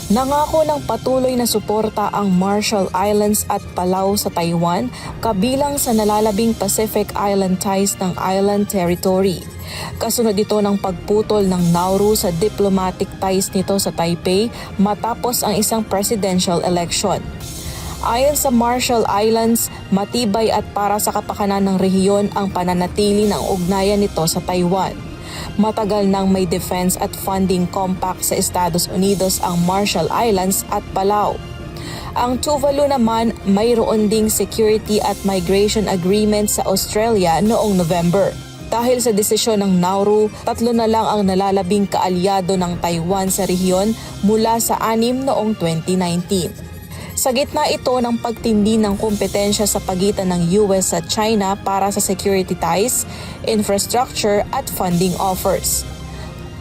Nangako ng patuloy na suporta ang Marshall Islands at Palau sa Taiwan kabilang sa nalalabing Pacific Island ties ng island territory. Kasunod ito ng pagputol ng Nauru sa diplomatic ties nito sa Taipei matapos ang isang presidential election. Ayon sa Marshall Islands, matibay at para sa kapakanan ng rehiyon ang pananatili ng ugnayan nito sa Taiwan. Matagal nang may defense at funding compact sa Estados Unidos ang Marshall Islands at Palau. Ang Tuvalu naman mayroon ding security at migration agreement sa Australia noong November. Dahil sa desisyon ng Nauru, 3 na lang ang nalalabing kaalyado ng Taiwan sa rehiyon mula sa 6 noong 2019. Sa gitna ito ng pagtindi ng kompetensya sa pagitan ng US at China para sa security ties, infrastructure at funding offers.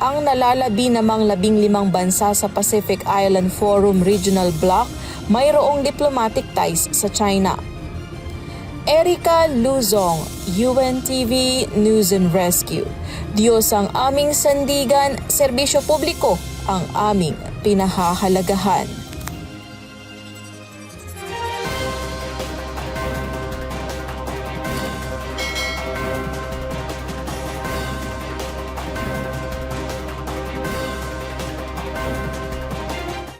Ang nalalabi namang 15 bansa sa Pacific Island Forum Regional Bloc mayroong diplomatic ties sa China. Erica Luzong, UNTV News and Rescue. Diyos ang aming sandigan, serbisyo publiko ang aming pinahahalagahan.